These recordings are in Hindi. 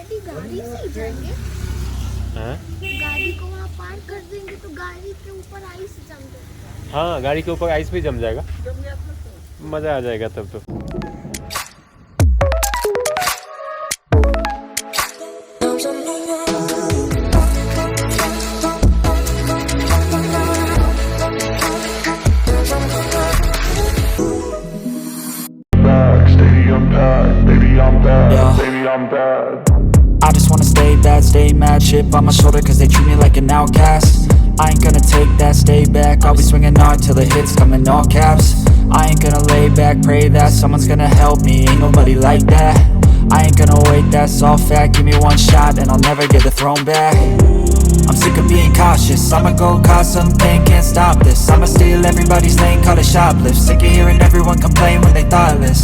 ऑलरेडी गाड़ी से ही जाएंगे। हाँ गाड़ी को वहाँ पार्क कर देंगे तो गाड़ी के ऊपर आइस जम जाएगा। हाँ, गाड़ी के ऊपर आइस भी जम जाएगा, मज़ा आ जाएगा तब तो। I just wanna stay bad, stay mad, chip on my shoulder cause they treat me like an outcast. I ain't gonna take that, stay back, I'll be swinging hard till the hits come in all caps. I ain't gonna lay back, pray that someone's gonna help me, ain't nobody like that. I ain't gonna wait, that's all fact, give me one shot and I'll never get the throne back. I'm sick of being cautious, I'ma go cause some pain, can't stop this. I'ma steal everybody's lane, call it shoplift. Sick of hearing everyone complain when they thoughtless.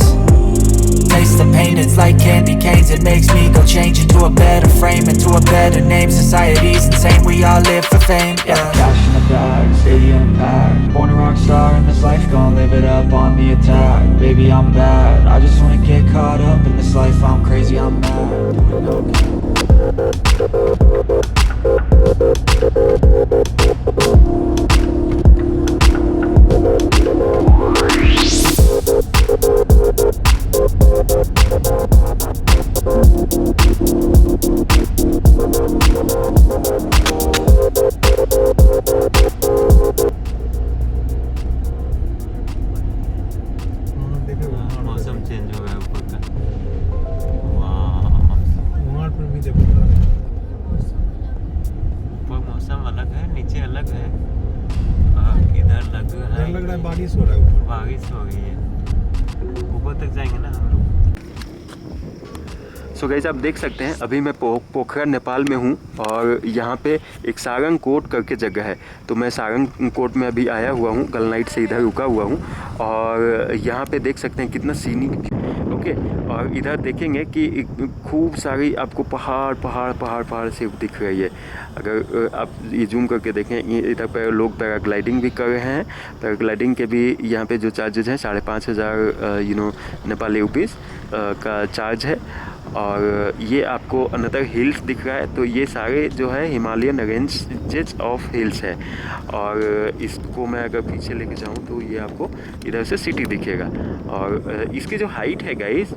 Taste the pain, it's like candy canes. It makes me go change into a better frame, into a better name. Society's insane, we all live for fame, yeah. Cash in the bag, stadium packed. Born a rock star in this life, gon' live it up on the attack. Baby, I'm bad, I just wanna get caught up in this life. I'm crazy, I'm mad. मौसम चेंज हो गया ऊपर का। वाह, वहाँ पर भी देखो ऊपर मौसम अलग है, नीचे अलग है, इधर लग रहा है बारिश हो रहा है ऊपर। बारिश हो गई है, ऊपर तक जाएंगे ना हम लोग। सो गाइस, आप देख सकते हैं अभी मैं पोखरा नेपाल में हूँ और यहाँ पे एक सारंग कोट करके जगह है। तो मैं सारंग कोट में अभी आया हुआ हूँ, कल नाइट से इधर रुका हुआ हूँ और यहाँ पे देख सकते हैं कितना सीनिक, ओके। और इधर देखेंगे कि खूब सारी आपको पहाड़ से दिख रही है। अगर आप ये जूम करके देखें, ये इधर पर लोग पैराग्लाइडिंग भी कर रहे हैं। पैराग्लाइडिंग के भी यहाँ पे जो चार्जेज हैं 5,500 नेपाली रुपीज़ का चार्ज है। और ये आपको अनदर हिल्स दिख रहा है, तो ये सारे जो है हिमालयन रेंजेस ऑफ हिल्स है। और इसको मैं अगर पीछे लेके जाऊँ तो ये आपको इधर से सिटी दिखेगा। और इसकी जो हाइट है गाइस,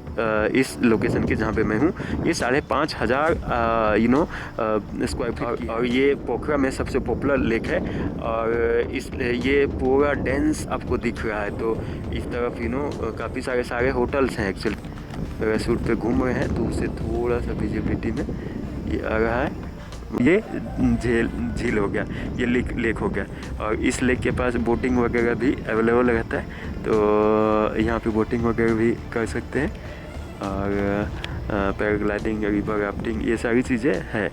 इस लोकेशन के जहाँ पे मैं हूँ, ये 5,500 स्क्वायर फीट। और ये पोखरा में सबसे पॉपुलर लेक है और इस ये पूरा डेंस आपको दिख रहा है। तो इस तरफ काफ़ी सारे होटल्स हैं एक्चुअली। अगर सूट पे घूम रहे हैं तो उससे थोड़ा सा विजिबिलिटी में ये आ रहा है। ये झील हो गया, ये लेक हो गया। और इस लेक के पास बोटिंग वगैरह भी अवेलेबल रहता है, तो यहाँ पे बोटिंग वगैरह भी कर सकते हैं। और पैराग्लाइडिंग, रिवर राफ्टिंग, ये सारी चीज़ें हैं।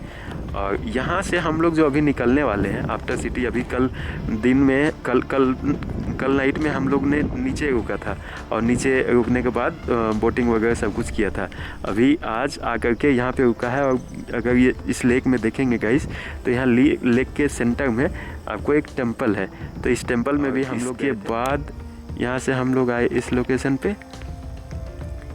और यहाँ से हम लोग जो अभी निकलने वाले हैं आफ्टर सिटी, अभी कल दिन में कल नाइट में हम लोग ने नीचे रुका था और नीचे रुकने के बाद बोटिंग वगैरह सब कुछ किया था। अभी आज आकर के यहाँ पे रुका है। और अगर ये इस लेक में देखेंगे गाइस, तो यहाँ लेक के सेंटर में आपको एक टेम्पल है। तो इस टेम्पल में भी हम लोग के बाद यहाँ से हम लोग आए इस लोकेशन पे।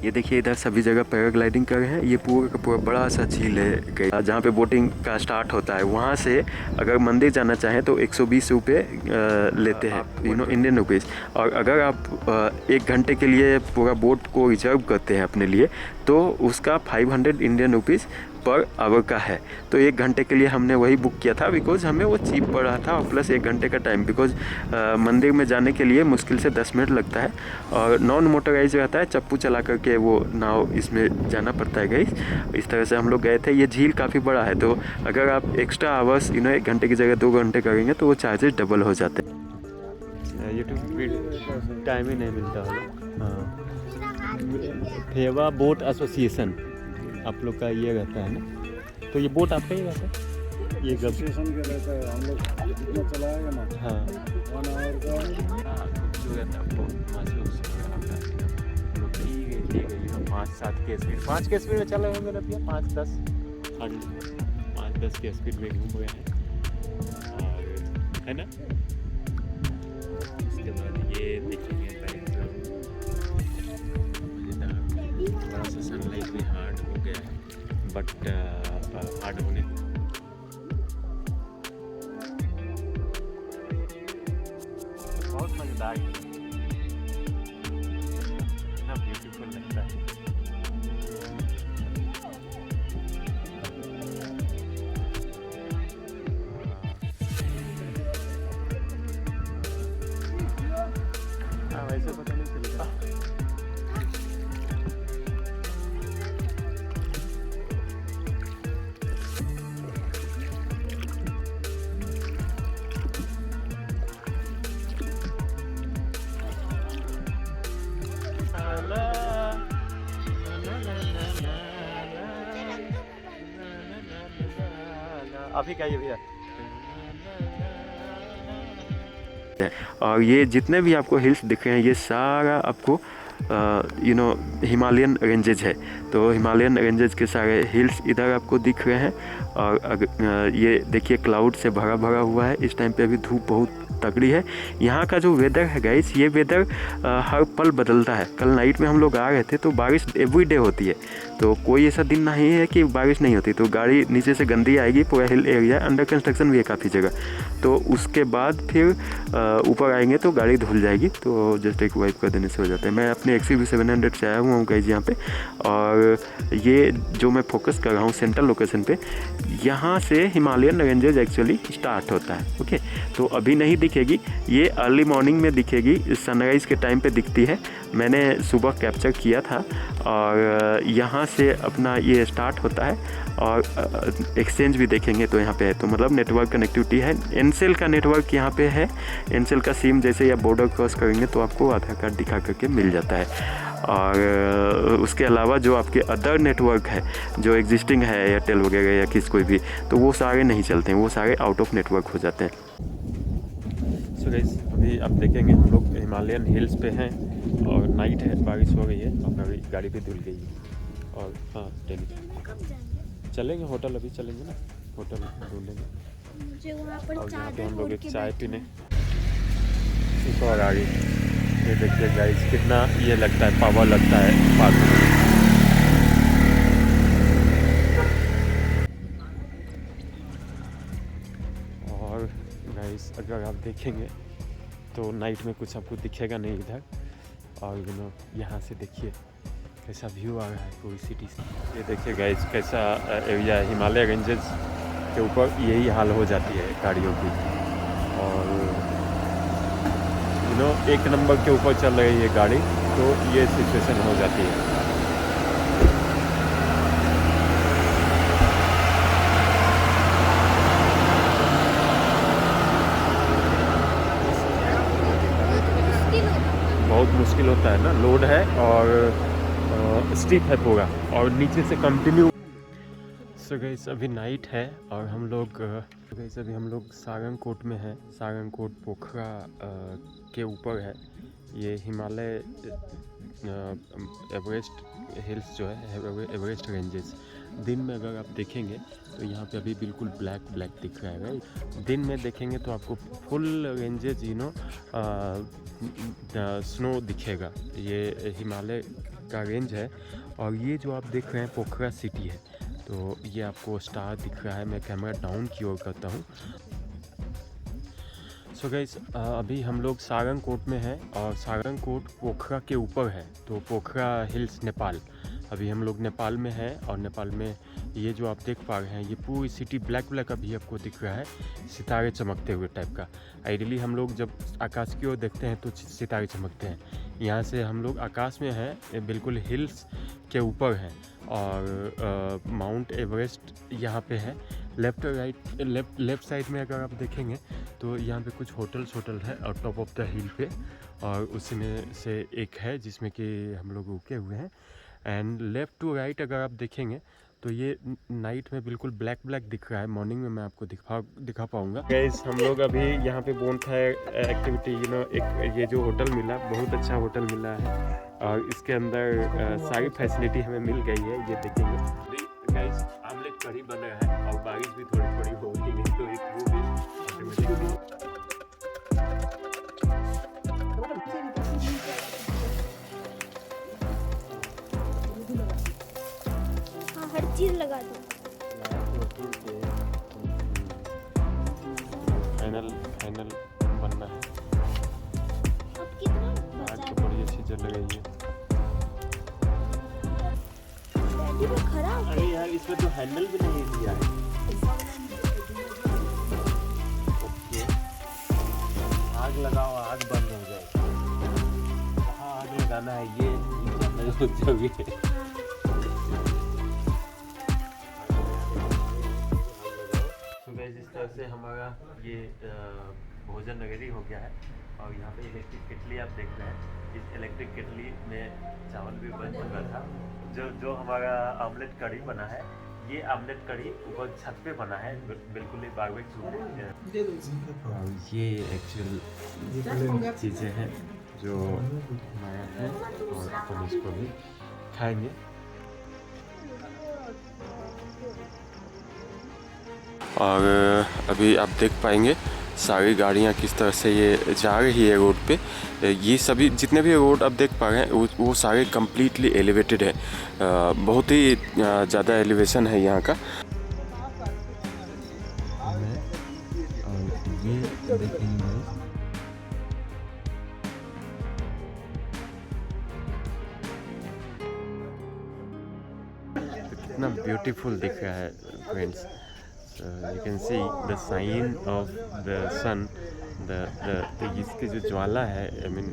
ये देखिए इधर सभी जगह पैराग्लाइडिंग कर रहे हैं। ये पूरा का पूरा बड़ा सा झील है जहाँ पे बोटिंग का स्टार्ट होता है। वहाँ से अगर मंदिर जाना चाहें तो 120 रुपये लेते हैं, इंडियन रुपीज़। और अगर आप 1 घंटे के लिए पूरा बोट को रिजर्व करते हैं अपने लिए, तो उसका 500 इंडियन रुपीज़ पर आवर का है। तो 1 घंटे के लिए हमने वही बुक किया था, बिकॉज़ हमें वो चीप पड़ रहा था। और प्लस 1 घंटे का टाइम, बिकॉज़ मंदिर में जाने के लिए मुश्किल से 10 मिनट लगता है। और नॉन मोटराइज रहता है, चप्पू चला करके वो नाव इसमें जाना पड़ता है गाइस। इस तरह से हम लोग गए थे। ये झील काफ़ी बड़ा है, तो अगर आप एक्स्ट्रा आवर्स 1 घंटे की जगह 2 घंटे करेंगे तो वो चार्जेस डबल हो जाते हैं। यूट्यूब टाइम ही नहीं मिलता है। हाँ, फेवा बोट एसोसिएशन आप लोग का ये रहता है ना, तो ये बोट आपका ही रहता है? ये स्टेशन के रहता है, हम लोग जितना चलाएगा ना, हाँ 1 आवर का जो रहता है आपको 5-7 के स्पीड, 5 के स्पीड में चल रहे होंगे ना, 5-10 5-10 के स्पीड में घूम रहे हैं, और है ना। इसके बाद ये देखेंगे थोड़ा सा सनलाइट भी हार्ड हो गया है, बट हार्ड होने बहुत मज़ेदार है, इतना ब्यूटीफुल लगता है। हाँ वैसे पता नहीं चलेगा। अभी क्या ये भैया, और ये जितने भी आपको हिल्स दिख रहे हैं ये सारा आपको हिमालयन रेंजेज है। तो हिमालयन रेंजेज के सारे हिल्स इधर आपको दिख रहे हैं। और ये देखिए क्लाउड से भरा भरा हुआ है। इस टाइम पे अभी धूप बहुत तगड़ी है। यहाँ का जो वेदर है गाइस, ये वेदर हर पल बदलता है। कल नाइट में हम लोग आ रहे थे तो बारिश एवरी डे होती है, तो कोई ऐसा दिन नहीं है कि बारिश नहीं होती। तो गाड़ी नीचे से गंदी आएगी, पूरा हिल एरिया अंडर कंस्ट्रक्शन भी है काफ़ी जगह, तो उसके बाद फिर ऊपर आएंगे तो गाड़ी धुल जाएगी। तो जस्ट एक वाइप कर देने से हो जाता है। मैं अपने XUV 700 से आया हुआ हूँ गाइस यहाँ पे, और ये जो मैं फोकस कर रहा हूँ सेंट्रल लोकेशन पे, यहाँ से हिमालयन रेंजेज एक्चुअली स्टार्ट होता है। ओके, तो अभी नहीं दिखेगी, ये अर्ली मॉर्निंग में दिखेगी, सनराइज़ के टाइम पे दिखती है। मैंने सुबह कैप्चर किया था, और यहाँ से अपना ये स्टार्ट होता है। और एक्सचेंज भी देखेंगे तो यहाँ पे है, तो मतलब नेटवर्क कनेक्टिविटी है। एनसेल का नेटवर्क यहाँ पे है। एनसेल का सिम जैसे या बॉर्डर क्रॉस करेंगे तो आपको आधार कार्ड दिखा करके मिल जाता है। और उसके अलावा जो आपके अदर नेटवर्क है जो एग्जिस्टिंग है, एयरटेल वगैरह या किस कोई भी, तो वो सारे नहीं चलते हैं, वो सारे आउट ऑफ नेटवर्क हो जाते हैं। सो गाइस, अभी आप देखेंगे हम लोग हिमालयन हिल्स पे हैं और नाइट है, बारिश हो रही है और गाड़ी भी धुल गई है। और हाँ चलेंगे होटल, अभी चलेंगे ना होटल ढूंढेंगे। मुझे वहाँ पर और यहाँ पे चादर हम लोग ओढ़ एक के चाय बैठना पीने एक और आ गई। ये देखिए गाइस कितना ये लगता है, पावर लगता है पास में। और गाइस अगर आप देखेंगे तो नाइट में कुछ आपको दिखेगा नहीं इधर। और यहाँ से देखिए कैसा व्यू आ रहा है पूरी सिटी से। ये देखिए गाइस कैसा एरिया है। हिमालय रेंजेस के ऊपर यही हाल हो जाती है गाड़ियों की। और एक नंबर के ऊपर चल रही है गाड़ी, तो ये सिचुएशन हो जाती है। बहुत मुश्किल होता है ना, लोड है और स्टीप है पूरा, और नीचे से कंटिन्यू। सो गाइस अभी नाइट है और हम लोग अभी हम लोग सारंगकोट में हैं। सारंगकोट पोखरा के ऊपर है। ये हिमालय एवरेस्ट हिल्स जो है, एवरेस्ट रेंजेस। दिन में अगर आप देखेंगे तो यहाँ पे अभी बिल्कुल ब्लैक दिख रहा है राइट। दिन में देखेंगे तो आपको फुल रेंजेस स्नो दिखेगा। ये हिमालय का रेंज है। और ये जो आप देख रहे हैं पोखरा सिटी है, तो ये आपको स्टार दिख रहा है। मैं कैमरा डाउन की ओर करता हूँ। सो गाइस अभी हम लोग सारंगकोट में हैं और सारंगकोट पोखरा के ऊपर है। तो पोखरा हिल्स नेपाल, अभी हम लोग नेपाल में हैं। और नेपाल में ये जो आप देख पा रहे हैं, ये पूरी सिटी ब्लैक अभी आपको दिख रहा है, सितारे चमकते हुए टाइप का। आइडियली हम लोग जब आकाश की ओर देखते हैं तो सितारे चमकते हैं। यहाँ से हम लोग आकाश में हैं, बिल्कुल हिल्स के ऊपर हैं। और माउंट एवरेस्ट यहाँ पे है। लेफ़्ट साइड में अगर आप देखेंगे तो यहाँ पे कुछ होटल है और टॉप ऑफ द हिल पे, और उसी में से एक है जिसमें कि हम लोग रुके हुए हैं। एंड लेफ़्ट टू राइट अगर आप देखेंगे तो ये नाइट में बिल्कुल ब्लैक दिख रहा है। मॉर्निंग में मैं आपको दिखा पाऊँगा। गाइस हम लोग अभी यहाँ पे बोनफायर एक्टिविटी एक ये जो होटल मिला, बहुत अच्छा होटल मिला है और इसके अंदर सारी फैसिलिटी हमें मिल गई है। ये देखेंगे गाइस आमलेट कढ़ी बन रहा है और बारिश भी थोड़ी हो रही है, तो एक वो भी ऑटोमेटिकली चीज लगा दो। फाइनल बनना है। अब कितना आग बचा तो बड़ी अच्छी जल रही है। डैडी वो खराब अरे यार इसमें तो हैंडल भी नहीं दिया है। ओके, आग लगाओ, आग बंद हो जाएगी। कहाँ आग लगाना है ये जानना जरूरी है। सुबह जिस तरह से हमारा ये भोजन रेडी हो गया है और यहाँ पे इलेक्ट्रिक केटली आप देख रहे हैं। इस इलेक्ट्रिक केटली में चावल भी बन चुका था। जो हमारा ऑमलेट करी बना है, ये ऑमलेट करी ऊपर छत पे बना है, बिल्कुल ही बारबेक्यू में। और ये एक्चुअल चीज़ें हैं जो हमारा है और अपन इसको भी खाएंगे। और अभी आप देख पाएंगे सारी गाड़ियाँ किस तरह से ये जा रही है रोड पे। ये सभी जितने भी रोड आप देख पा रहे हैं वो सारे कम्प्लीटली एलिवेटेड है। बहुत ही ज़्यादा एलिवेशन है यहाँ का। और ये देखेंगे कितना ब्यूटीफुल दिख रहा है friends. You can see the sign of the sun, the इसकी जो ज्वाला है, I mean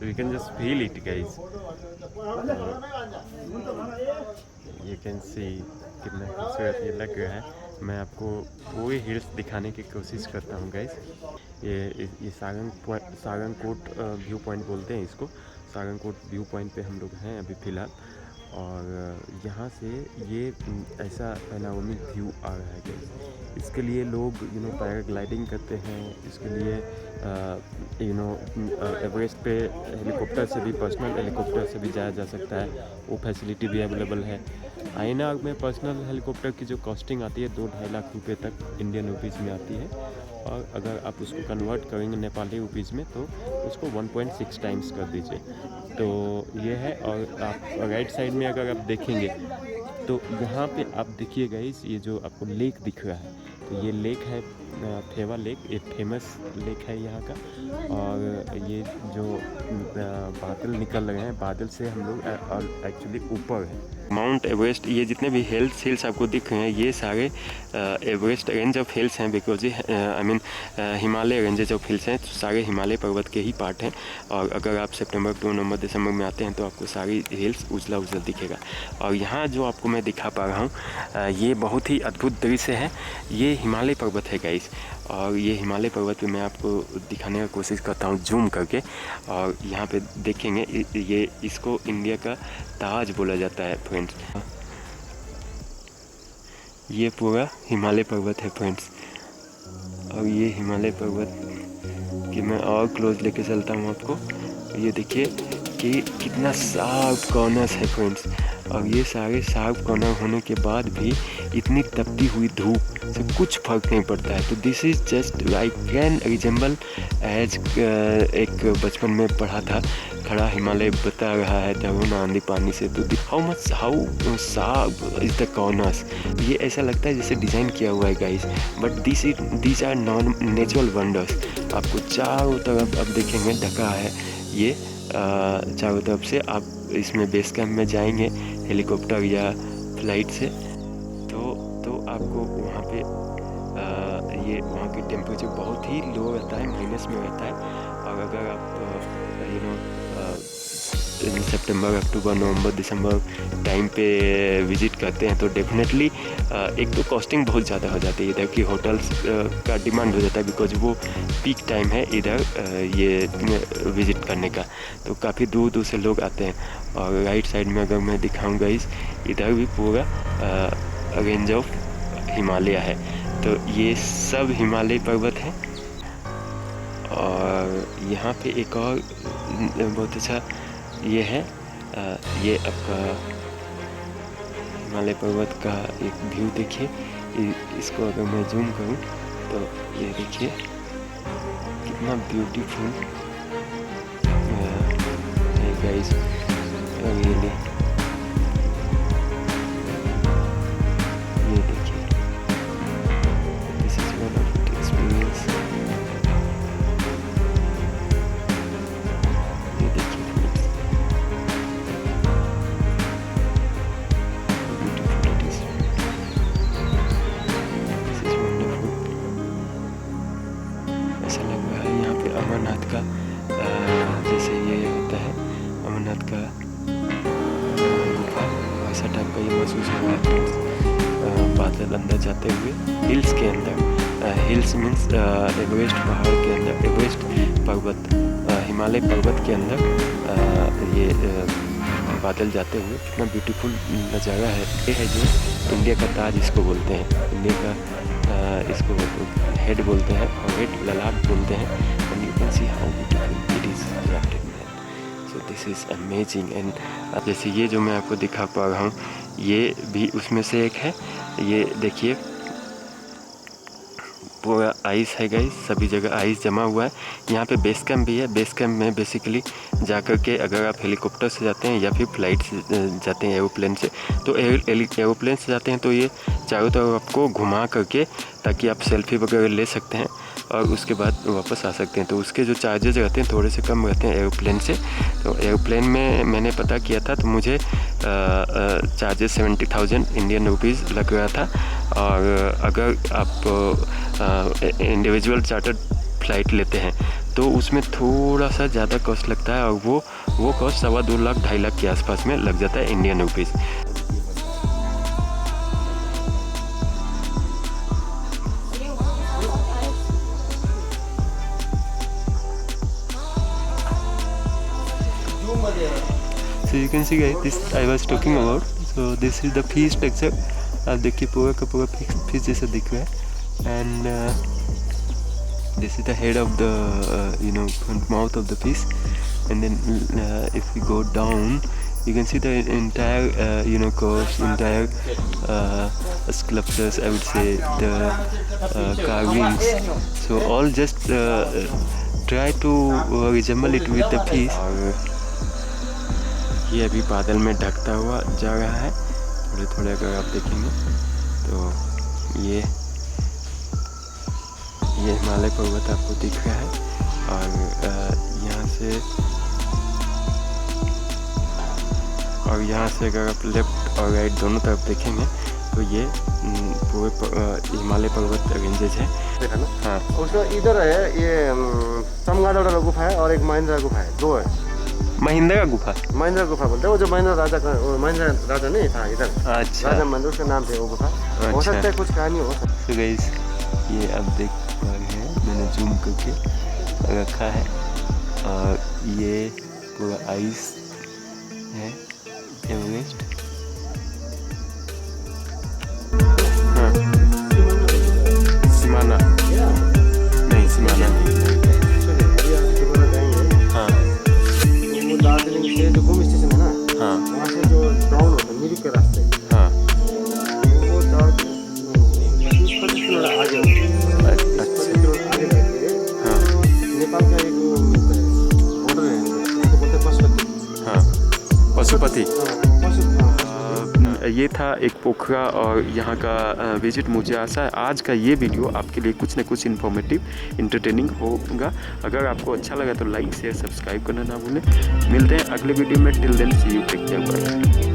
you can just feel it guys. You can see कितना खूबसूरत ये लग रहा है। मैं आपको पूरी हिल्स दिखाने की कोशिश करता हूँ गाइस। ये सारंगकोट व्यू पॉइंट बोलते हैं इसको। सारंगकोट व्यू पॉइंट पे हम लोग हैं अभी फ़िलहाल। और यहाँ से ये ऐसा पैनारोमिक व्यू आ रहा है गाइस। इसके लिए लोग पैराग्लाइडिंग करते हैं। इसके लिए एवरेस्ट पे हेलीकॉप्टर से भी, पर्सनल हेलीकॉप्टर से भी जाया जा सकता है। वो फैसिलिटी भी अवेलेबल है। आईनाग में पर्सनल हेलीकॉप्टर की जो कॉस्टिंग आती है 2-2.5 लाख रुपए तक इंडियन रुपीज़ में आती है। और अगर आप उसको कन्वर्ट करेंगे नेपाली रुपीज़ में तो उसको 1.6 टाइम्स कर दीजिए। तो ये है। और आप राइट साइड में अगर आप देखेंगे तो यहाँ पे आप देखिए गाइस, ये जो आपको लेक दिख रहा है, तो ये लेक है फेवा लेक। ये फेमस लेक है यहाँ का। और ये जो बादल निकल रहे हैं, बादल से हम लोग एक्चुअली ऊपर है। माउंट एवरेस्ट, ये जितने भी हिल्स आपको दिख रहे हैं ये सारे एवरेस्ट रेंज ऑफ हिल्स हैं। Because I mean Himalaya ranges of hills हैं, तो सारे हिमालय पर्वत के ही पार्ट हैं। और अगर आप सितंबर, अक्टूबर, नवंबर, दिसंबर में आते हैं तो आपको सारी हिल्स उजला दिखेगा। और यहाँ जो आपको मैं दिखा पा रहा हूँ ये बहुत ही अद्भुत दृश्य है। ये हिमालय पर्वत है गाइस। और ये हिमालय पर्वत पे मैं आपको दिखाने का कोशिश करता हूँ जूम करके। और यहाँ पे देखेंगे ये इसको इंडिया का ताज बोला जाता है फ्रेंड्स। ये पूरा हिमालय पर्वत है फ्रेंड्स। और ये हिमालय पर्वत कि मैं और क्लोज लेके चलता हूँ आपको। ये देखिए कि कितना शार्प कॉर्नर्स है फ्रेंड्स। और ये सारे शार्प कॉर्नर होने के बाद भी इतनी तपती हुई धूप से कुछ फर्क नहीं पड़ता है। तो this is just I can resemble as एक बचपन में पढ़ा था, खड़ा हिमालय बता रहा है तरुण आंधी पानी से। तो how sharp is the corners. ये ऐसा लगता है जैसे डिज़ाइन किया हुआ है guys. But these are non natural wonders. आपको चारों तरफ अब देखेंगे ढका है ये चारों तरफ से। आप इसमें बेस कैंप में जाएंगे हेलीकॉप्टर या फ्लाइट से तो आपको वहाँ पे ये वहाँ की टेम्परेचर बहुत ही लो रहता है, माइनस में रहता है। और अगर आप सितंबर, अक्टूबर, नवंबर, दिसंबर टाइम पे विज़िट करते हैं तो डेफिनेटली एक तो कॉस्टिंग बहुत ज़्यादा हो जाती है। इधर की होटल्स का डिमांड हो जाता है बिकॉज वो पीक टाइम है इधर ये विज़िट करने का। तो काफ़ी दूर दूर से लोग आते हैं। और राइट साइड में अगर मैं दिखाऊंगा इधर भी पूरा रेंज ऑफ हिमालय है। तो ये सब हिमालय पर्वत है। और यहाँ पे एक और बहुत अच्छा ये है, ये आपका हिमालय पर्वत का एक व्यू देखिए। इसको अगर मैं जूम करूँ तो ये देखिए कितना ब्यूटीफुल है गाइस। रियली ऐसा टाइप का ये महसूस हो रहा है फ्रेंड्स। बादल अंदर जाते हुए हिल्स के अंदर, हिल्स मीन्स एवरेस्ट पहाड़ के अंदर, एवरेस्ट पर्वत, हिमालय पर्वत के अंदर ये बादल जाते हुए कितना ब्यूटीफुल नज़ारा है। ये है जो इंडिया का ताज इसको बोलते हैं, इंडिया का इसको हेड बोलते हैं और हेड ललाट बोलते हैं। And you can see how beautiful it is crafted man. So this is amazing. And जैसे ये जो मैं आपको दिखा पा रहा हूँ ये भी उसमें से एक है। ये देखिए पूरा आइस है गाइस, सभी जगह आइस जमा हुआ है। यहाँ पे बेस कैंप भी है। बेस कैंप में बेसिकली जाकर के अगर आप हेलीकॉप्टर से जाते हैं या फिर फ्लाइट से जाते हैं एरोप्लेन से, तो एरोप्लेन से जाते हैं तो ये चारों तरफ आपको घुमा करके ताकि आप सेल्फी वगैरह ले सकते हैं और उसके बाद वापस आ सकते हैं। तो उसके जो चार्जेस रहते हैं थोड़े से कम रहते हैं एरोप्लेन से। तो एरोप्लेन में मैंने पता किया था तो मुझे चार्जेस 70,000 इंडियन रुपीज़ लग रहा था। और अगर आप इंडिविजुअल चार्टर्ड फ्लाइट लेते हैं तो उसमें थोड़ा सा ज़्यादा कॉस्ट लगता है और वो कॉस्ट 2.25 लाख 2.5 लाख के आसपास में लग जाता है Indian rupees. So you can see guys, this I was talking about. So this is the fish texture. आप देखिए पूरा का पूरा फिश जैसा दिख रहा है। And this is the head of the mouth of the fish. And then if we go down, you can see the entire course, entire sculptures, I would say, the carvings. So all just try to resemble it with the fish. ये अभी बादल में ढकता हुआ जा रहा है थोड़े थोड़े। अगर आप देखेंगे तो ये हिमालय पर्वत आपको दिख रहा है। और यहाँ से अगर आप लेफ्ट और राइट दोनों तरफ देखेंगे तो ये पूरे हिमालय पर्वत रेंजेज है। देखा ना? हाँ, उसका इधर है ये चमगादड़ गुफा है और एक महिंद्रा गुफा है, दो है। महिंद्रा गुफा बोलते हैं वो जो महिंद्रा राजा का, महिंद्रा राजा नहीं था इधर। अच्छा, राजा महेंद्र उसका नाम थे वो गुफा। हो अच्छा। सकता है कुछ कहानी हो सकती है। तो गाइस ये आप देख पा रहे हैं, मैंने जूम करके रखा है और ये पूरा आइस है एवरेस्ट। हाँ, सिमाना नहीं, सिमाना नहीं। हाँ वो दार्जिलिंग से जो घूम स्टेशन है ना, हाँ वहाँ से जो डाउन होता है मिरिक के रास्ते, हाँ, वो आगे हाँ नेपाल का एक बॉर्डर है, उसको बोलते हैं पशुपति। हाँ, पशुपति। पशुपति। ये था एक पोखरा और यहाँ का विजिट। मुझे आशा है आज का ये वीडियो आपके लिए कुछ न कुछ इन्फॉर्मेटिव, इंटरटेनिंग होगा। अगर आपको अच्छा लगा तो लाइक शेयर सब्सक्राइब करना ना भूलें। मिलते हैं अगले वीडियो में। Till then see you, take care, bye.